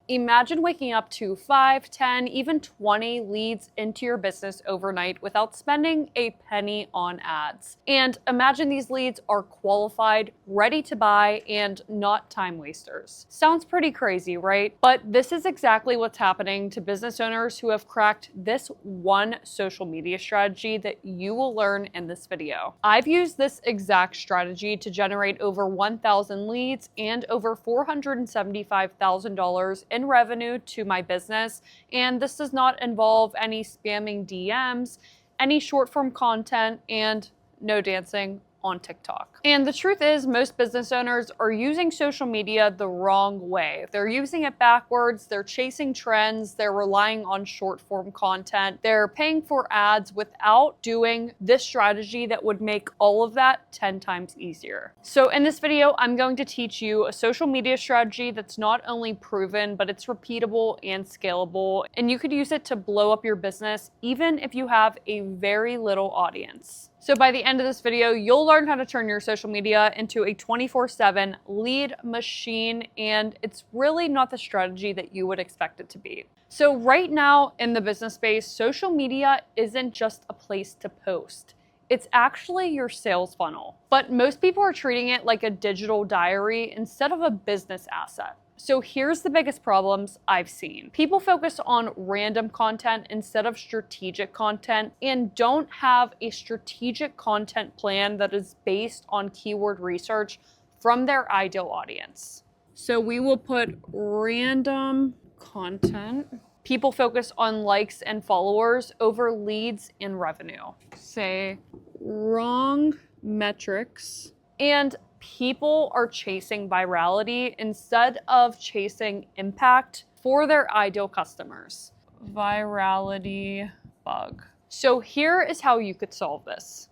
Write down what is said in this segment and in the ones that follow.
Imagine waking up to 5, 10, even 20 leads into your business overnight without spending a penny on ads. And imagine these leads are qualified, ready to buy, and not time wasters. Sounds pretty crazy, right? But this is exactly what's happening to business owners who have cracked this one social media strategy that you will learn in this video. I've used this exact strategy to generate over 1,000 leads and over $475,000 in revenue to my business, and this does not involve any spamming DMs, any short form content, and no dancing on TikTok. And the truth is, most business owners are using social media the wrong way. They're using it backwards, they're chasing trends, they're relying on short form content, they're paying for ads without doing this strategy that would make all of that 10 times easier. So in this video, I'm going to teach you a social media strategy that's not only proven, but it's repeatable and scalable, and you could use it to blow up your business even if you have a very little audience. So by the end of this video, you'll learn how to turn your social media into a 24/7 lead machine, and it's really not the strategy that you would expect it to be. So right now in the business space, social media isn't just a place to post. It's actually your sales funnel. But most people are treating it like a digital diary instead of a business asset. So here's the biggest problems I've seen. People focus on random content instead of strategic content and don't have a strategic content plan that is based on keyword research from their ideal audience. So we will put random content. People focus on likes and followers over leads and revenue. Say wrong metrics. And people are chasing virality instead of chasing impact for their ideal customers. Virality bug. So here is how you could solve this.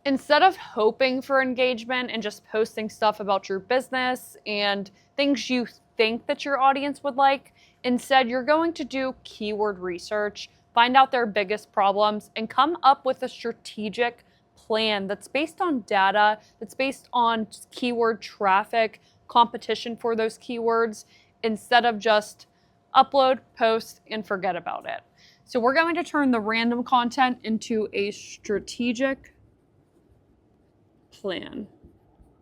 Instead of hoping for engagement and just posting stuff about your business and things you think that your audience would like, instead you're going to do keyword research, find out their biggest problems, and come up with a strategic plan that's based on data, that's based on keyword traffic, competition for those keywords, instead of just upload, post, and forget about it. So we're going to turn the random content into a strategic plan.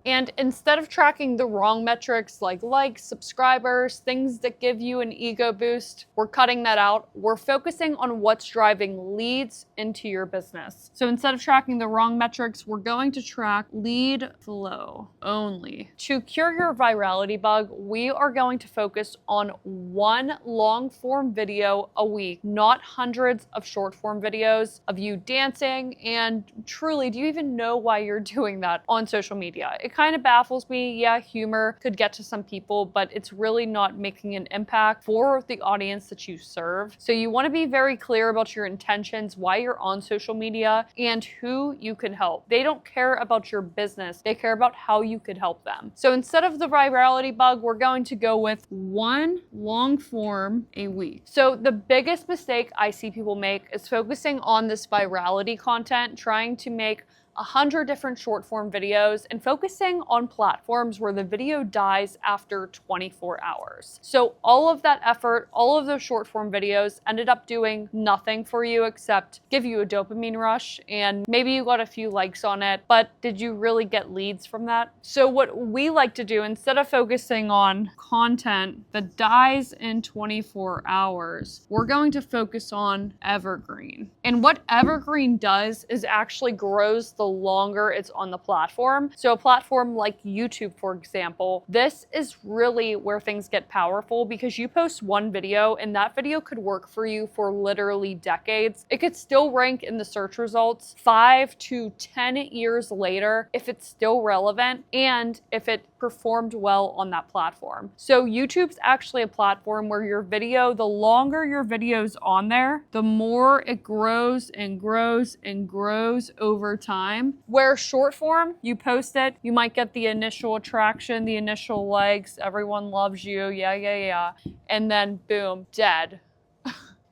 And instead of tracking the wrong metrics like likes, subscribers, things that give you an ego boost, we're cutting that out. We're focusing on what's driving leads into your business. So instead of tracking the wrong metrics, we're going to track lead flow only. To cure your virality bug, we are going to focus on one long form video a week, not hundreds of short form videos of you dancing. And truly, do you even know why you're doing that on social media? It kind of baffles me. Yeah, humor could get to some people, but it's really not making an impact for the audience that you serve. So you want to be very clear about your intentions, why you're on social media, and who you can help. They don't care about your business. They care about how you could help them. So instead of the virality bug, we're going to go with one long form a week. So the biggest mistake I see people make is focusing on this virality content, trying to make 100 different short form videos and focusing on platforms where the video dies after 24 hours. So all of that effort, all of those short form videos ended up doing nothing for you except give you a dopamine rush, and maybe you got a few likes on it, but did you really get leads from that? So what we like to do, instead of focusing on content that dies in 24 hours, we're going to focus on evergreen. And what evergreen does is actually grows the longer it's on the platform. So a platform like YouTube, for example, this is really where things get powerful because you post one video and that video could work for you for literally decades. It could still rank in the search results 5 to 10 years later if it's still relevant and if it performed well on that platform. So YouTube's actually a platform where your video, the longer your video's on there, the more it grows and grows and grows over time. Where short form, you post it, you might get the initial attraction, the initial likes, everyone loves you, yeah. And then boom, dead.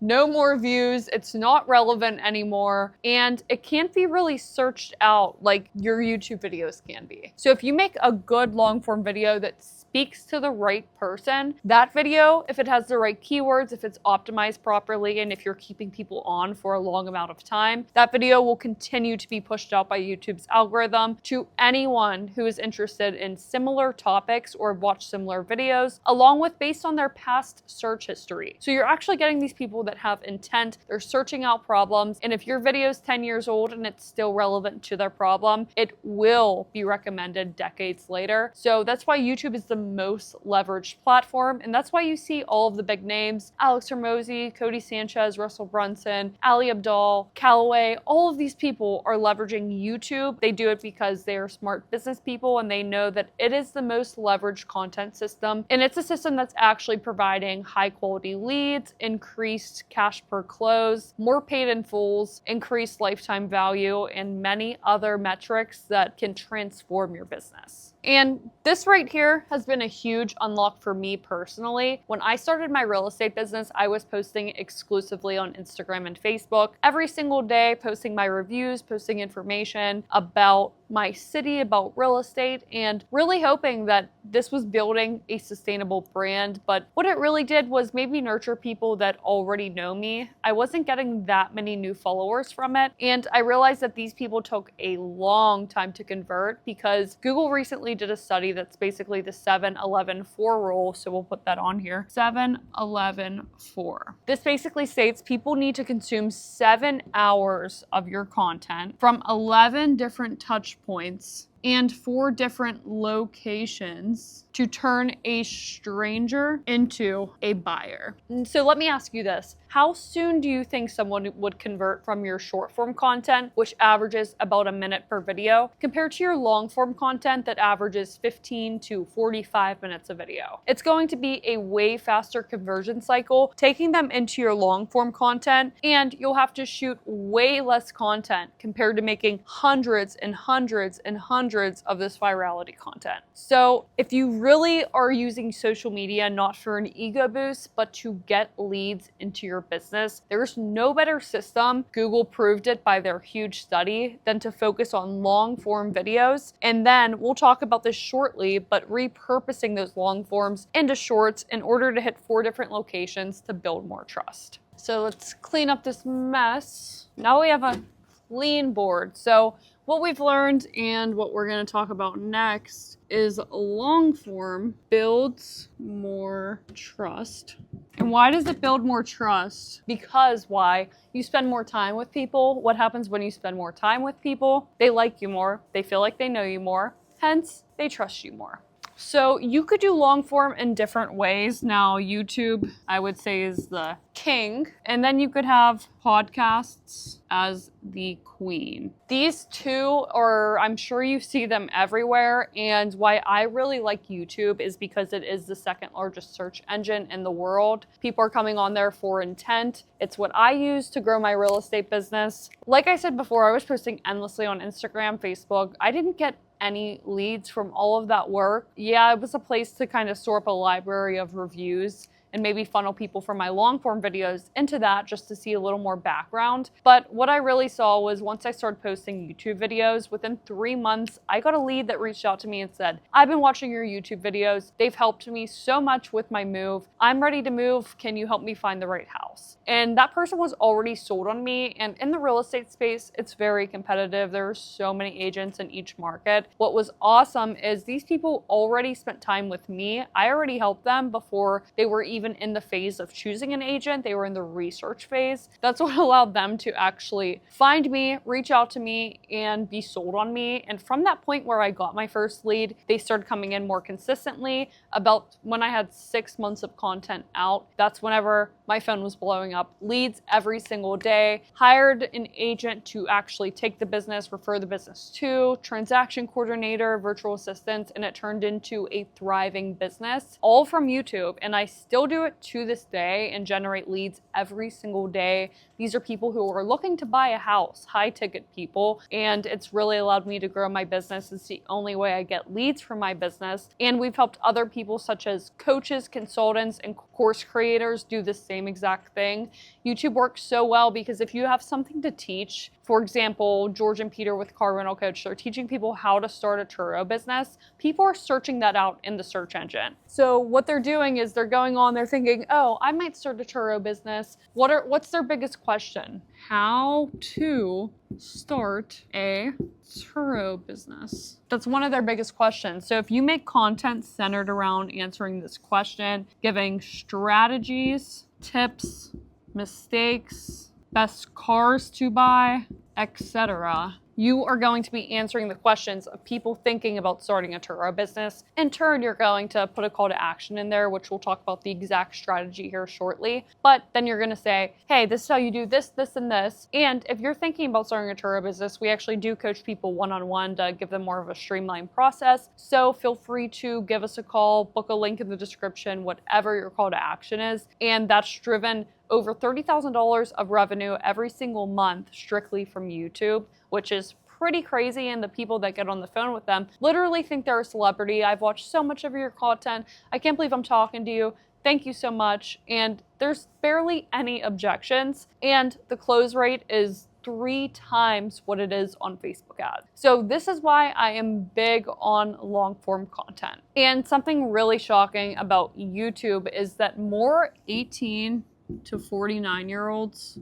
No more views, it's not relevant anymore, and it can't be really searched out like your YouTube videos can be. So if you make a good long form video that speaks to the right person, that video, if it has the right keywords, if it's optimized properly, and if you're keeping people on for a long amount of time, that video will continue to be pushed out by YouTube's algorithm to anyone who is interested in similar topics or watch similar videos, along with based on their past search history. So you're actually getting these people that have intent, they're searching out problems, and if your video is 10 years old and it's still relevant to their problem, it will be recommended decades later. So that's why YouTube is the most leveraged platform, and that's why you see all of the big names, Alex Hormozi, Cody Sanchez, Russell Brunson, Ali Abdaal, Callaway, all of these people are leveraging YouTube. They do it because they are smart business people and they know that it is the most leveraged content system, and it's a system that's actually providing high quality leads, increased cash per close, more paid in fulls, increased lifetime value, and many other metrics that can transform your business. And this right here has been a huge unlock for me personally. When I started my real estate business, I was posting exclusively on Instagram and Facebook every single day, posting my reviews, posting information about my city, about real estate, and really hoping that this was building a sustainable brand. But what it really did was maybe nurture people that already know me. I wasn't getting that many new followers from it. And I realized that these people took a long time to convert because Google recently did a study that's basically the 7-11-4 rule. So we'll put that on here. 7-11-4. This basically states people need to consume 7 hours of your content from 11 different touch points and 4 different locations to turn a stranger into a buyer. So let me ask you this. How soon do you think someone would convert from your short form content, which averages about a minute per video, compared to your long form content that averages 15 to 45 minutes a video? It's going to be a way faster conversion cycle, taking them into your long form content, and you'll have to shoot way less content compared to making hundreds and hundreds and hundreds of this virality content. So if you really are using social media not for an ego boost, but to get leads into your business, there's no better system, Google proved it by their huge study, than to focus on long form videos. And then we'll talk about this shortly, but repurposing those long forms into shorts in order to hit 4 different locations to build more trust. So let's clean up this mess. Now we have a clean board. So what we've learned and what we're going to talk about next is long form builds more trust. And why does it build more trust? Because why? You spend more time with people. What happens when you spend more time with people? They like you more. They feel like they know you more. Hence, they trust you more. So you could do long form in different ways. Now, YouTube, I would say, is the king. And then you could have podcasts as the queen. These two are, I'm sure you see them everywhere. And why I really like YouTube is because it is the second largest search engine in the world. People are coming on there for intent. It's what I use to grow my real estate business. Like I said before, I was posting endlessly on Instagram, Facebook. I didn't get any leads from all of that work. Yeah, it was a place to kind of store up a library of reviews and maybe funnel people from my long form videos into that just to see a little more background. But what I really saw was once I started posting YouTube videos, within 3 months, I got a lead that reached out to me and said, I've been watching your YouTube videos. They've helped me so much with my move. I'm ready to move. Can you help me find the right house? And that person was already sold on me. And in the real estate space, it's very competitive. There are so many agents in each market. What was awesome is these people already spent time with me. I already helped them before they were even in the phase of choosing an agent. They were in the research phase. That's what allowed them to actually find me, reach out to me, and be sold on me. And from that point where I got my first lead, they started coming in more consistently. About when I had 6 months of content out, that's whenever my phone was blowing up. Leads every single day. Hired an agent to actually take the business, refer the business to, transaction coordinator, virtual assistants, and it turned into a thriving business, all from YouTube. And I still do do it to this day and generate leads every single day. These are people who are looking to buy a house, high ticket people, and it's really allowed me to grow my business. It's the only way I get leads for my business. And we've helped other people such as coaches, consultants, and course creators do the same exact thing. YouTube works so well because if you have something to teach, for example, George and Peter with Car Rental Coach, they're teaching people how to start a Turo business. People are searching that out in the search engine. So what they're doing is they're going on, they're thinking, oh, I might start a Turo business. What's their biggest question? How to start a Turo business. That's one of their biggest questions. So if you make content centered around answering this question, giving strategies, tips, mistakes, best cars to buy, etc., you are going to be answering the questions of people thinking about starting a Turo business. In turn, you're going to put a call to action in there, which we'll talk about the exact strategy here shortly. But then you're going to say, hey, this is how you do this, this, and this. And if you're thinking about starting a Turo business, we actually do coach people one-on-one to give them more of a streamlined process. So feel free to give us a call, book a link in the description, whatever your call to action is. And that's driven over $30,000 of revenue every single month strictly from YouTube, which is pretty crazy. And the people that get on the phone with them literally think they're a celebrity. I've watched so much of your content. I can't believe I'm talking to you. Thank you so much. And there's barely any objections. And the close rate is 3 times what it is on Facebook ads. So this is why I am big on long form content. And something really shocking about YouTube is that more 18 to 49-year-olds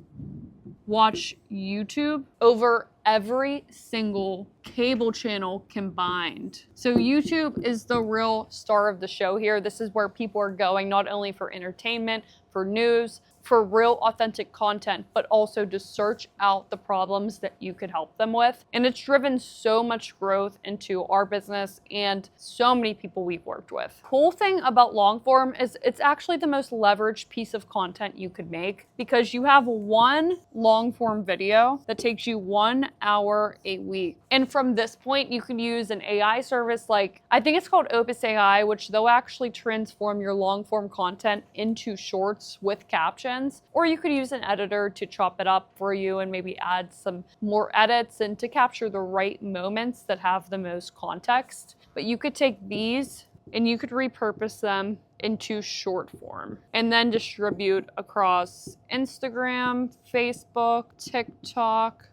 watch YouTube over every single cable channel combined. So YouTube is the real star of the show here. This is where people are going, not only for entertainment, for news, for real authentic content, but also to search out the problems that you could help them with. And it's driven so much growth into our business and so many people we've worked with. Cool thing about long form is it's actually the most leveraged piece of content you could make because you have one long form video that takes you 1 hour a week. And from this point, you can use an AI service like, I think it's called Opus AI, which they'll actually transform your long form content into shorts with captions. Or you could use an editor to chop it up for you and maybe add some more edits and to capture the right moments that have the most context. But you could take these and you could repurpose them into short form and then distribute across Instagram, Facebook, TikTok,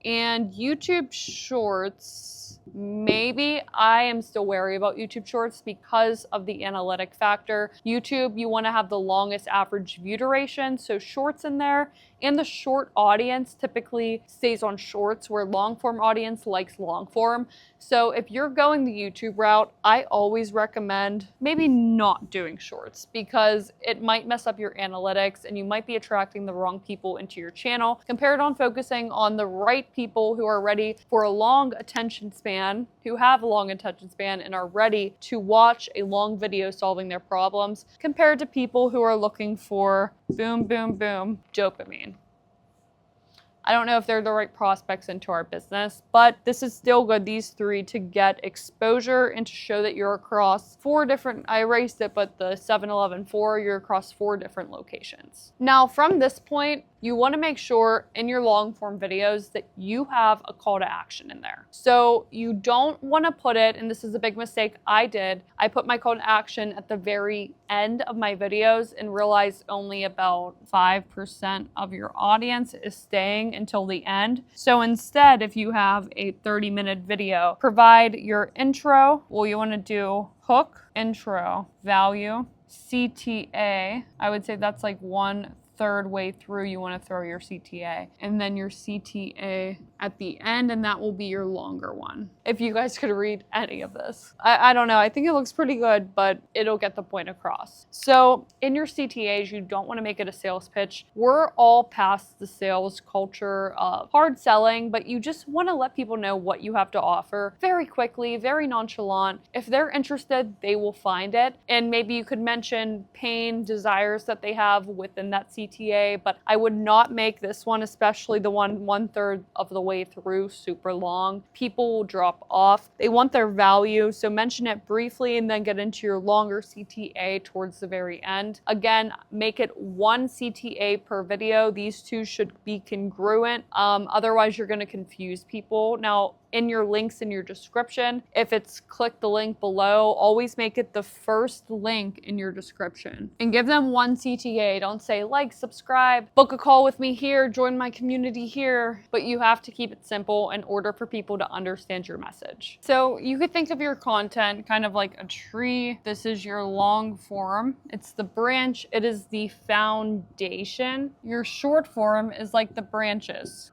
and YouTube Shorts. Maybe I am still wary about YouTube Shorts because of the analytic factor. YouTube, you want to have the longest average view duration, so shorts in there. And the short audience typically stays on shorts where long form audience likes long form. So if you're going the YouTube route, I always recommend maybe not doing shorts because it might mess up your analytics and you might be attracting the wrong people into your channel compared on focusing on the right people who are ready for a long attention span, who have a long attention span and are ready to watch a long video solving their problems compared to people who are looking for boom, boom, boom, dopamine. I don't know if they're the right prospects into our business, but this is still good, these 3, to get exposure and to show that you're across 4 different, I erased it, but the 7-Eleven 4, you're across 4 different locations. Now, from this point, you want to make sure in your long form videos that you have a call to action in there. So you don't want to put it, and this is a big mistake I did, I put my call to action at the very end of my videos and realized only about 5% of your audience is staying until the end. So instead, if you have a 30-minute video, provide your intro. Well, you want to do hook, intro, value, CTA. I would say that's like 1/3 way through, you want to throw your CTA, and then your CTA at the end, and that will be your longer one. If you guys could read any of this. I don't know, I think it looks pretty good, but it'll get the point across. So in your CTAs, you don't want to make it a sales pitch. We're all past the sales culture of hard selling, but you just want to let people know what you have to offer very quickly, very nonchalant. If they're interested, they will find it. And maybe you could mention pain, desires that they have within that CTA, but I would not make this one, especially the 1/3 of the way through super long, people will drop off. They want their value, so mention it briefly and then get into your longer CTA towards the very end. Again, make it 1 CTA per video. These two should be congruent. Otherwise, you're going to confuse people. Now, in your links in your description, if it's click the link below, always make it the first link in your description and give them 1 CTA. Don't say like, subscribe, book a call with me here, join my community here, but you have to keep it simple in order for people to understand your message. So you could think of your content kind of like a tree. This is your long form. It's the branch. It is the foundation. Your short form is like the branches.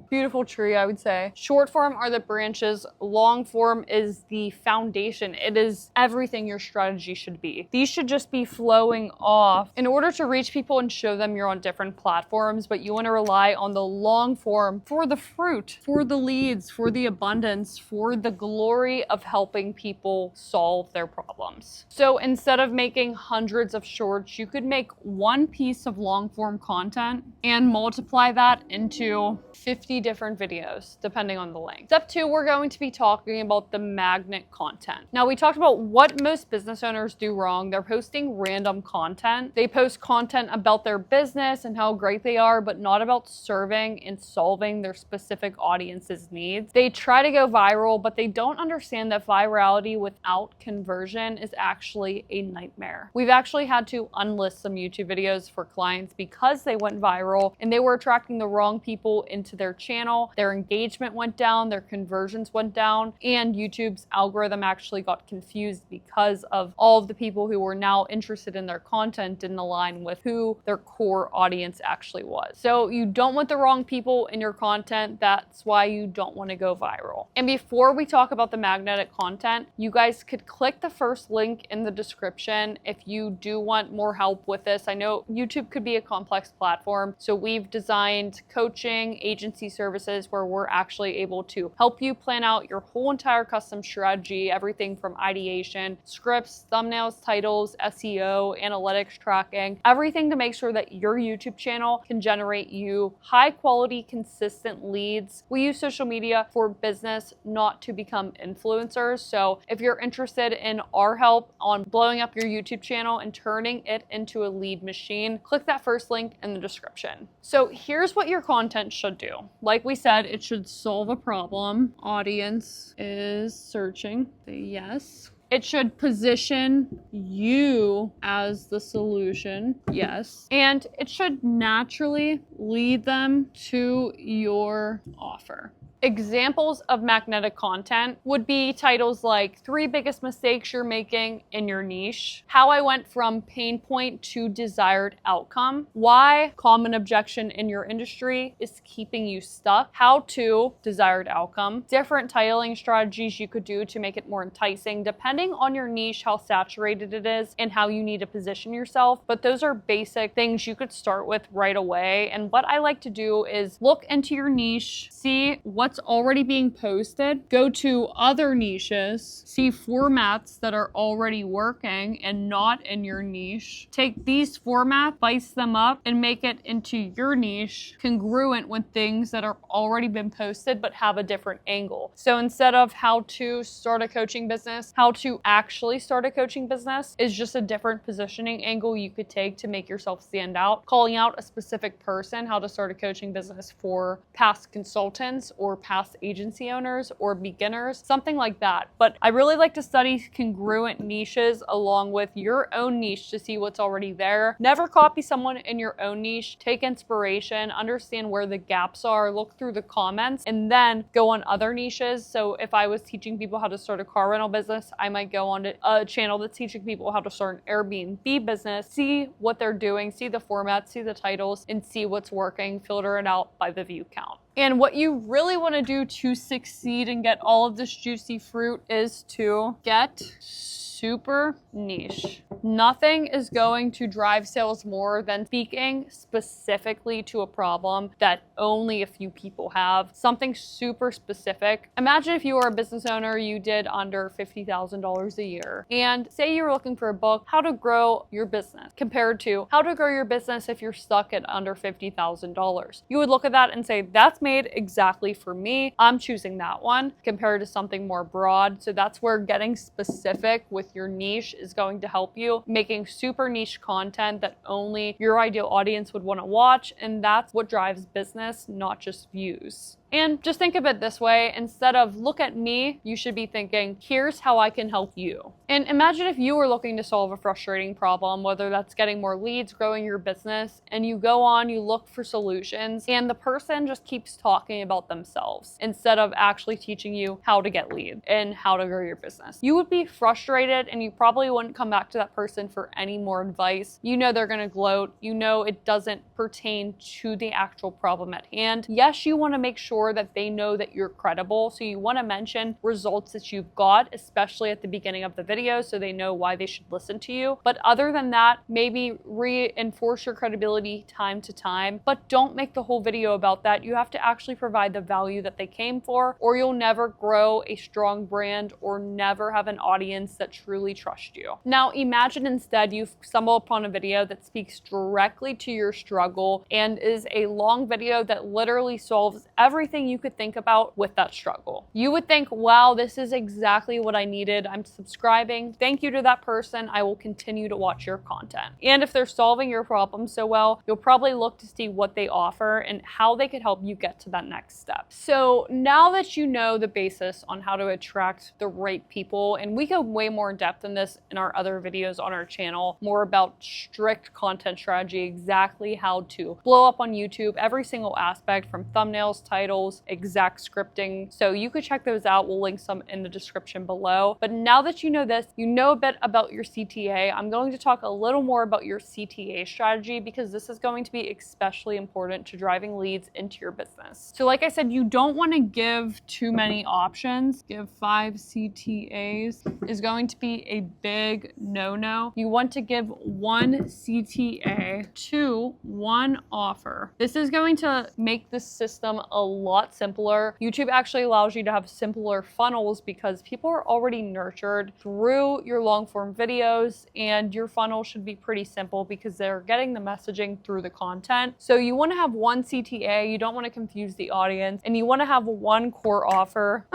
Beautiful tree, I would say. Short form are the branches. Long form is the foundation. It is everything your strategy should be. These should just be flowing off in order to reach people and show them you're on different platforms, but you want to rely on the long form for the fruit, for the leads, for the abundance, for the glory of helping people solve their problems. So instead of making hundreds of shorts, you could make 1 piece of long form content and multiply that into 50 different videos, depending on the length. Step 2, we're going to be talking about the magnet content. Now, we talked about what most business owners do wrong. They're posting random content. They post content about their business and how great they are, but not about serving and solving their specific audience's needs. They try to go viral, but they don't understand that virality without conversion is actually a nightmare. We've actually had to unlist some YouTube videos for clients because they went viral and they were attracting the wrong people into their channel. Their engagement went down, their conversions went down, and YouTube's algorithm actually got confused because of all of the people who were now interested in their content didn't align with who their core audience actually was. So you don't want the wrong people in your content. That's why you don't want to go viral. And before we talk about the magnetic content, you guys could click the first link in the description if you do want more help with this. I know YouTube could be a complex platform, so we've designed coaching, agency services where we're actually able to help you plan out your whole entire custom strategy, everything from ideation, scripts, thumbnails, titles, SEO, analytics tracking, everything to make sure that your YouTube channel can generate you high quality, consistent leads. We use social media for business, not to become influencers. So if you're interested in our help on blowing up your YouTube channel and turning it into a lead machine, click that first link in the description. So here's what your content should do. Like we said, it should solve a problem. Audience is searching. Say yes. It should position you as the solution. Yes. And it should naturally lead them to your offer. Examples of magnetic content would be titles like 3 biggest mistakes you're making in your niche, how I went from pain point to desired outcome, why common objection in your industry is keeping you stuck, how to desired outcome, different titling strategies you could do to make it more enticing depending on your niche, how saturated it is, and how you need to position yourself. But those are basic things you could start with right away. And what I like to do is look into your niche, see what's already being posted, go to other niches, see formats that are already working and not in your niche, take these formats, spice them up, and make it into your niche congruent with things that are already been posted but have a different angle. So instead of how to start a coaching business, how to actually start a coaching business is just a different positioning angle you could take to make yourself stand out. Calling out a specific person, how to start a coaching business for past consultants or past agency owners or beginners, something like that. But I really like to study congruent niches along with your own niche to see what's already there. Never copy someone in your own niche. Take inspiration, understand where the gaps are, look through the comments, and then go on other niches. So if I was teaching people how to start a car rental business, I might go on to a channel that's teaching people how to start an Airbnb business, see what they're doing, see the formats, see the titles, and see what's working, filter it out by the view count. And what you really want to do to succeed and get all of this juicy fruit is to get super niche. Nothing is going to drive sales more than speaking specifically to a problem that only a few people have, something super specific. Imagine if you were a business owner, you did under $50,000 a year, and say you were looking for a book, how to grow your business, compared to how to grow your business if you're stuck at under $50,000. You would look at that and say, that's made exactly for me, I'm choosing that one compared to something more broad. So that's where getting specific with your niche is going to help you, making super niche content that only your ideal audience would want to watch. And that's what drives business, not just views. And just think of it this way, instead of look at me, you should be thinking, here's how I can help you. And imagine if you were looking to solve a frustrating problem, whether that's getting more leads, growing your business, and you go on, you look for solutions, and the person just keeps talking about themselves instead of actually teaching you how to get leads and how to grow your business. You would be frustrated and you probably wouldn't come back to that person for any more advice. You know they're gonna gloat. You know it doesn't pertain to the actual problem at hand. Yes, you wanna make sure that they know that you're credible. So you want to mention results that you've got, especially at the beginning of the video, so they know why they should listen to you. But other than that, maybe reinforce your credibility time to time, but don't make the whole video about that. You have to actually provide the value that they came for, or you'll never grow a strong brand or never have an audience that truly trusts you. Now, imagine instead you stumble upon a video that speaks directly to your struggle and is a long video that literally solves everything you could think about with that struggle. You would think, wow, this is exactly what I needed. I'm subscribing. Thank you to that person. I will continue to watch your content. And if they're solving your problem so well, you'll probably look to see what they offer and how they could help you get to that next step. So now that you know the basis on how to attract the right people, and we go way more in depth in this in our other videos on our channel, more about strict content strategy, exactly how to blow up on YouTube, every single aspect from thumbnails, titles, exact scripting. So you could check those out. We'll link some in the description below. But now that you know this, you know a bit about your CTA. I'm going to talk a little more about your CTA strategy because this is going to be especially important to driving leads into your business. So like I said, you don't want to give too many options. Give 5 CTAs is going to be a big no-no. You want to give 1 CTA to 1 offer. This is going to make the system a lot simpler. YouTube actually allows you to have simpler funnels because people are already nurtured through your long form videos, and your funnel should be pretty simple because they're getting the messaging through the content. So you want to have 1 CTA, you don't want to confuse the audience, and you want to have 1 core offer.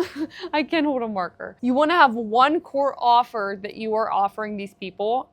I can't hold a marker. You want to have 1 core offer that you are offering these people,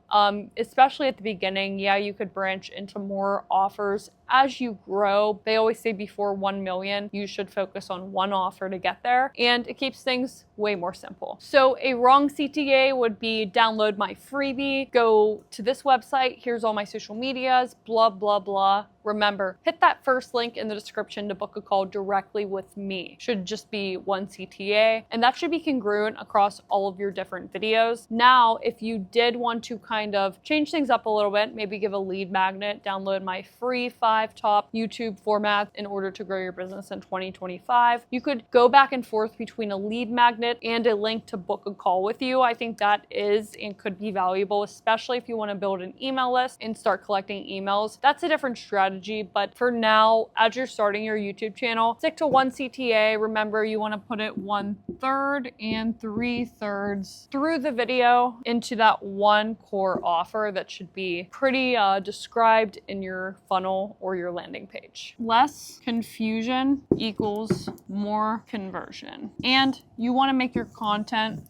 especially at the beginning. Yeah, you could branch into more offers as you grow. They always say before 1 million, you should focus on 1 offer to get there, and it keeps things way more simple. So a wrong CTA would be download my freebie, go to this website, here's all my social medias, blah, blah, blah. Remember, hit that first link in the description to book a call directly with me. Should just be 1 CTA, and that should be congruent across all of your different videos. Now, if you did want to kind of change things up a little bit, maybe give a lead magnet, download my free 5 top YouTube formats in order to grow your business in 2025. You could go back and forth between a lead magnet and a link to book a call with you. I think that is and could be valuable, especially if you want to build an email list and start collecting emails. That's a different strategy, but for now, as you're starting your YouTube channel, stick to 1 CTA. Remember, you want to put it 1/3 and 3/3 through the video into that 1 core offer that should be pretty described in your funnel or your landing page. Less confusion equals more conversion. And you want to make your content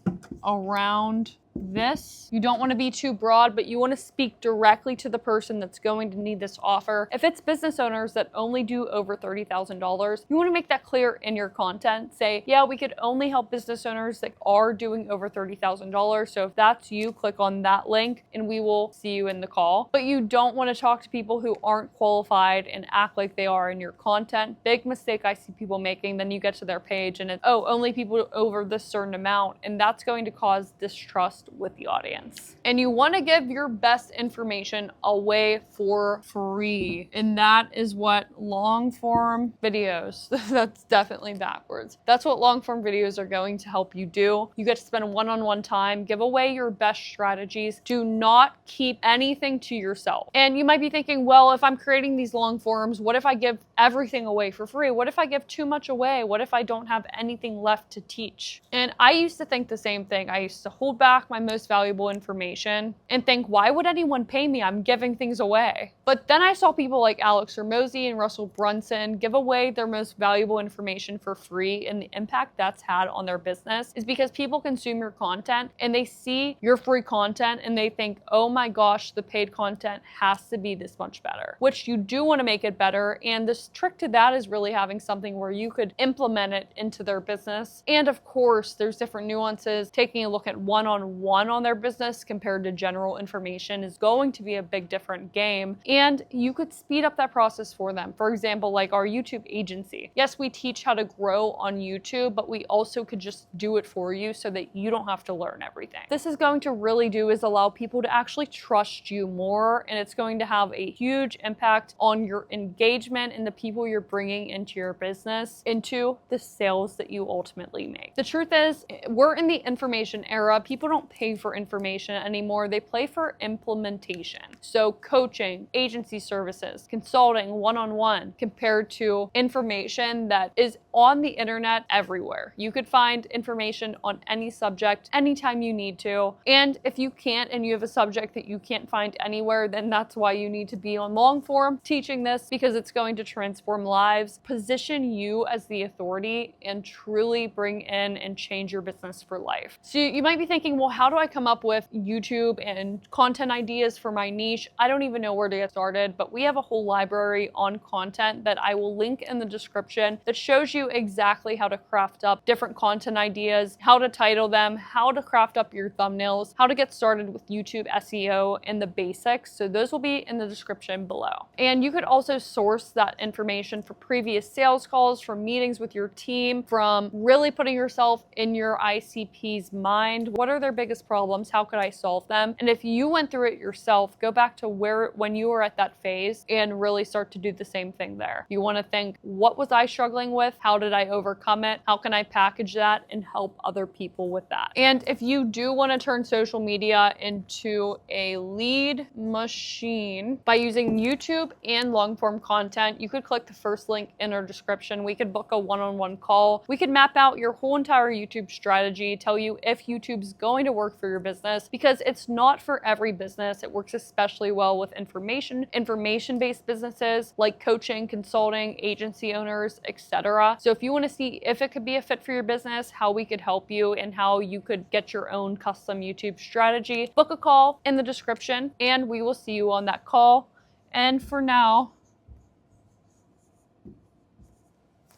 around this. You don't want to be too broad, but you want to speak directly to the person that's going to need this offer. If it's business owners that only do over $30,000, you want to make that clear in your content. Say, yeah, we could only help business owners that are doing over $30,000. So if that's you, click on that link and we will see you in the call. But you don't want to talk to people who aren't qualified and act like they are in your content. Big mistake I see people making. Then you get to their page and it's, oh, only people over this certain amount. And that's going to cause distrust with the audience. And you want to give your best information away for free. And that is what long form videos, that's definitely backwards. That's what long form videos are going to help you do. You get to spend one-on-one time, give away your best strategies. Do not keep anything to yourself. And you might be thinking, well, if I'm creating these long forms, what if I give everything away for free? What if I give too much away? What if I don't have anything left to teach? And I used to think the same thing. I used to hold back my most valuable information and think, why would anyone pay me? I'm giving things away. But then I saw people like Alex Hormozi and Russell Brunson give away their most valuable information for free, and the impact that's had on their business is because people consume your content and they see your free content and they think, oh my gosh, the paid content has to be this much better, which you do want to make it better. And this trick to that is really having something where you could implement it into their business. And of course, there's different nuances. Taking a look at one-on-one on their business compared to general information is going to be a big different game. And you could speed up that process for them. For example, like our YouTube agency. Yes, we teach how to grow on YouTube, but we also could just do it for you so that you don't have to learn everything. This is going to really do is allow people to actually trust you more, and it's going to have a huge impact on your engagement and the people you're bringing into your business, into the sales that you ultimately make. The truth is, we're in the information era. People don't pay for information anymore. They pay for implementation. So coaching, agency services, consulting, one-on-one, compared to information that is on the internet everywhere. You could find information on any subject anytime you need to. And if you can't, and you have a subject that you can't find anywhere, then that's why you need to be on long form teaching this, because it's going to transform lives, position you as the authority, and truly bring in and change your business for life. So you might be thinking, well, how do I come up with YouTube and content ideas for my niche? I don't even know where to get started, but we have a whole library on content that I will link in the description that shows you exactly how to craft up different content ideas, how to title them, how to craft up your thumbnails, how to get started with YouTube SEO and the basics. So those will be in the description below. And you could also source that information for previous sales calls, from meetings with your team, from really putting yourself in your ICP's mind. What are their biggest problems? How could I solve them? And if you went through it yourself, go back to when you were at that phase and really start to do the same thing there. You want to think, what was I struggling with? How did I overcome it? How can I package that and help other people with that? And if you do want to turn social media into a lead machine by using YouTube and long form content, you could click the first link in our description. We could book a one-on-one call. We could map out your whole entire YouTube strategy, tell you if YouTube's going to work for your business, because it's not for every business. It works especially well with information-based businesses like coaching, consulting, agency owners, etc. So if you want to see if it could be a fit for your business, how we could help you, and how you could get your own custom YouTube strategy, book a call in the description and we will see you on that call. And for now,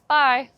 bye.